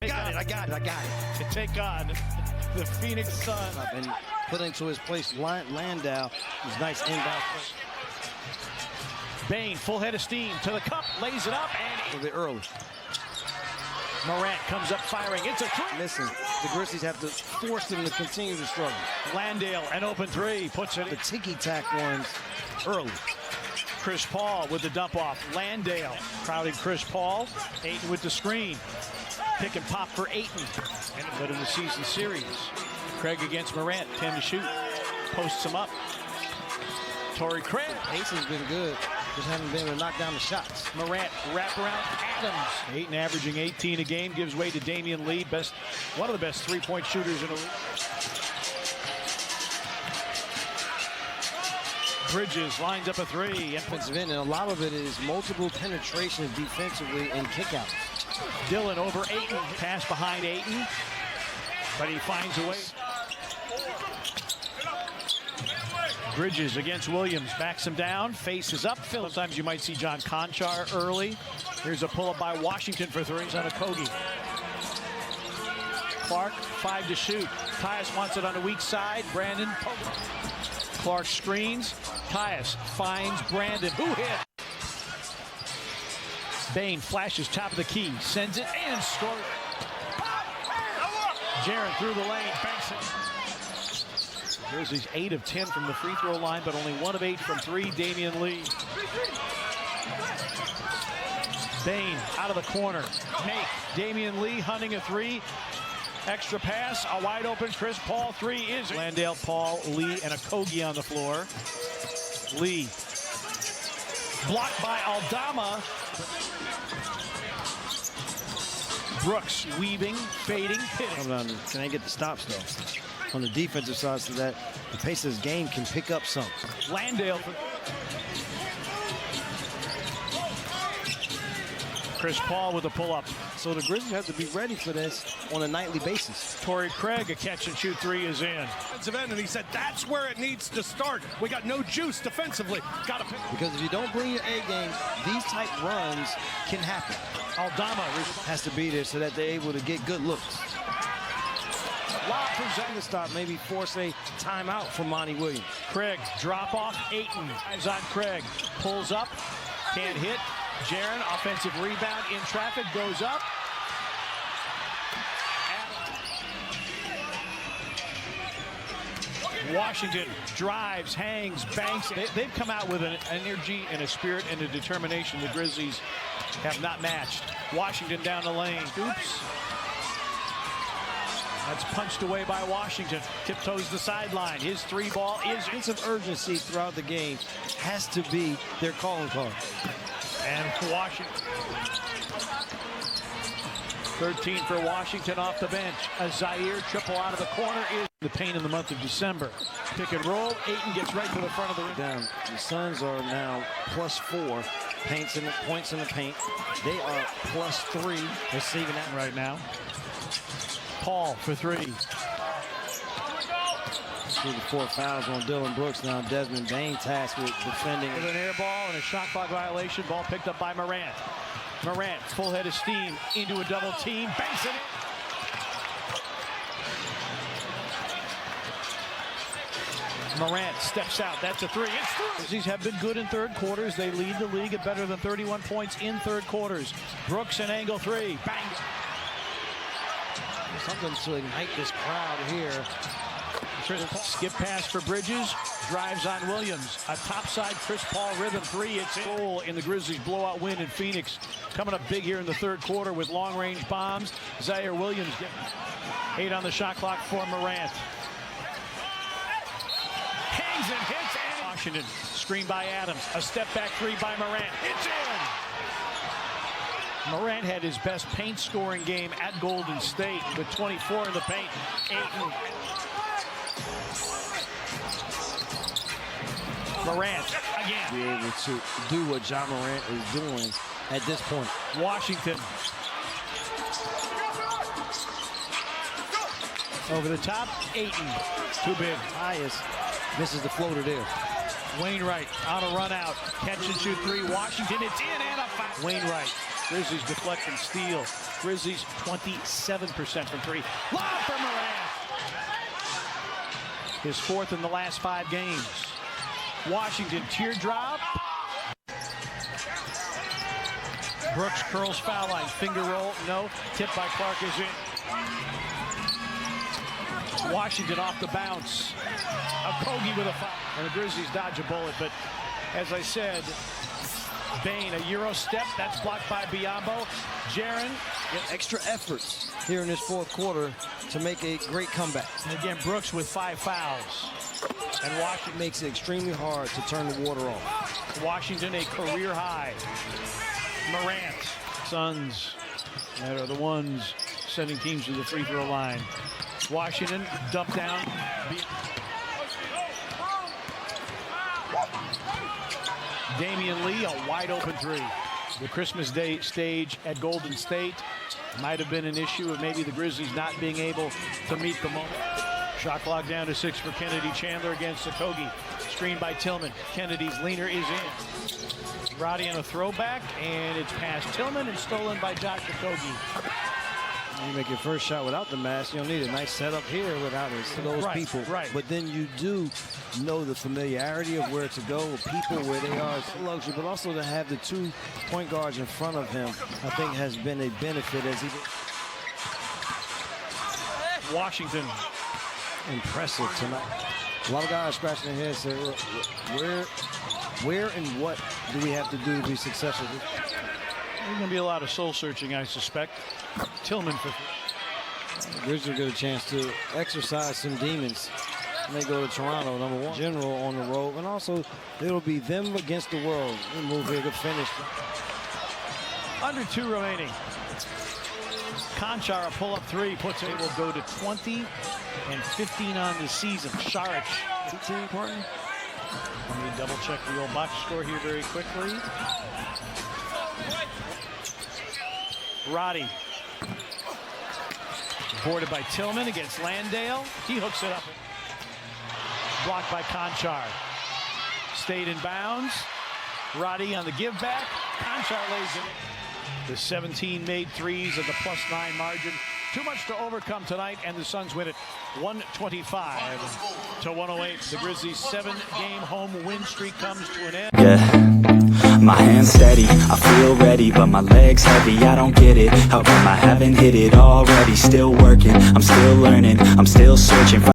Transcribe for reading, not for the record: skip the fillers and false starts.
I got it. To take on the Phoenix Suns. And put into his place Landau. His nice inbound. Bane, full head of steam to the cup, lays it up, and A bit early. Morant comes up firing. It's a three. Missing. The Grizzlies have to force them to continue to struggle. Landale, an open three, puts it The in. ticky-tack ones early. Chris Paul with the dump off. Landale crowding Chris Paul. Ayton with the screen. Pick and pop for Ayton. But in the season series, Craig against Morant, 10 to shoot. Posts him up. Torrey Craig. Mason's been good. Just haven't been able to knock down the shots. Morant, wrap around Adams. Ayton averaging 18 a game, gives way to Damian Lee, one of the best three-point shooters in the league. Bridges lines up a three. Defensive end, and a lot of it is multiple penetrations defensively and kickouts. Dillon over Ayton. Pass behind Ayton, but he finds a way. Bridges against Williams, backs him down, faces up. Sometimes you might see John Conchar early. Here's a pull-up by Washington for threes on a Kogi. Clark, 5 to shoot. Tyus wants it on the weak side. Brandon. Clark screens. Tyus finds Brandon. Who hit? Bane flashes top of the key, sends it and scores. Jaren through the lane, banks it. Grizzlies 8 of 10 from the free throw line, but only 1 of 8 from 3. Damian Lee. Bane out of the corner. Make Damian Lee hunting a three. Extra pass, a wide open Chris Paul. Three is Landale, Paul, Lee, and a Kogi on the floor. Lee blocked by Aldama. Brooks weaving, fading, hitting. Can they get the stops though? On the defensive side, so that the pace of this game can pick up some. Landale. Chris Paul with a pull-up. So the Grizzlies have to be ready for this on a nightly basis. Torrey Craig, a catch-and-shoot three is in. Defensive end, and he said that's where it needs to start. We got no juice defensively. Got to pick. Because if you don't bring your A game, these type runs can happen. Aldama has to be there so that they're able to get good looks. lob from Zach. To stop, maybe force a timeout for Monty Williams. Craig, drop off, Ayton. Eyes on Craig, pulls up, can't hit. Jaren, offensive rebound in traffic, goes up. Washington drives, hangs, banks. They've come out with an energy and a spirit and a determination the Grizzlies have not matched. Washington down the lane. Oops. That's punched away by Washington. Tiptoes the sideline. His three ball is sense of urgency throughout the game has to be their calling card. And Washington. 13 for Washington off the bench. A Zaire triple out of the corner is the pain in the month of December. Pick and roll. Ayton gets right to the front of the rim. Down. The Suns are now +4 points in the paint. They are +3 receiving that right now. Paul for three. See the 4 fouls on Dillon Brooks now. Desmond Bane tasked with defending. With an air ball and a shot clock violation. Ball picked up by Morant. Morant, full head of steam into a double team. Banks it in. Morant steps out. That's a three. It's through. These have been good in third quarters. They lead the league at better than 31 points in third quarters. Brooks an angle three. Bang. Something to ignite this crowd here. Skip pass for Bridges. Drives on Williams. A topside Chris Paul rhythm three. It's a goal in the Grizzlies blowout win in Phoenix. Coming up big here in the third quarter with long-range bombs. Zaire Williams getting 8 on the shot clock for Morant. Hangs and hits. And Washington. Screen by Adams. A step back three by Morant. It's in. Morant had his best paint scoring game at Golden State with 24 in the paint. Ayton. Morant again. Be able to do what John Morant is doing at this point. Washington. Over the top, Ayton. Too big. Tyus misses the floater there. Wainwright on a run out. Catch and shoot three. Washington, it's in and a foul. Wainwright Grizzlies deflect and steal. Grizzlies 27% from three. Lob for Morant. His fourth in the last 5 games. Washington teardrop. Brooks curls foul line. Finger roll. No. Tip by Clark is in. Washington off the bounce. Okogie with a foul. And the Grizzlies dodge a bullet. But as I said, Bane, a Euro step. That's blocked by Biyombo. Jaren. Extra efforts here in this fourth quarter to make a great comeback. And again, Brooks with 5 fouls. And Washington Makes it extremely hard to turn the water off. Washington a career high. Morant. Suns that are the ones sending teams to the free throw line. Washington dump down. Damian Lee, a wide open three. The Christmas Day stage at Golden State might have been an issue of maybe the Grizzlies not being able to meet the moment. Shot clock down to 6 for Kennedy. Chandler against Okogie. Screened by Tillman. Kennedy's leaner is in. Roddy on a throwback, and it's past Tillman and stolen by Josh Okogie. You make your first shot without the mask, you don't need a nice setup here without it. To those people. Right. But then you do know the familiarity of where to go with people, where they are. It's a luxury, but also to have the 2 point guards in front of him, I think has been a benefit as he... Washington. Impressive tonight. A lot of guys scratching their heads saying, where and what do we have to do to be successful? There's going to be a lot of soul searching, I suspect. Tillman for Grizzlies get a chance to exercise some demons when they go to Toronto, number 1. General on the road, and also it'll be them against the world. They move here, good finish. Under 2 remaining. Conchar, a pull-up 3, puts it. Will go to 20 and 15 on the season. Saric. 18, Parton. Let me double check the old box score here very quickly. Roddy. Boarded by Tillman against Landale. He hooks it up. Blocked by Conchar. Stayed in bounds. Roddy on the give back. Conchar lays it. The 17 made threes at the +9 margin. Too much to overcome tonight, and the Suns win it 125-108. The Grizzlies' 7-game home win streak comes to an end. Yeah, my hands steady, I feel ready, but my legs heavy, I don't get it. How come I haven't hit it already? Still working, I'm still learning, I'm still searching for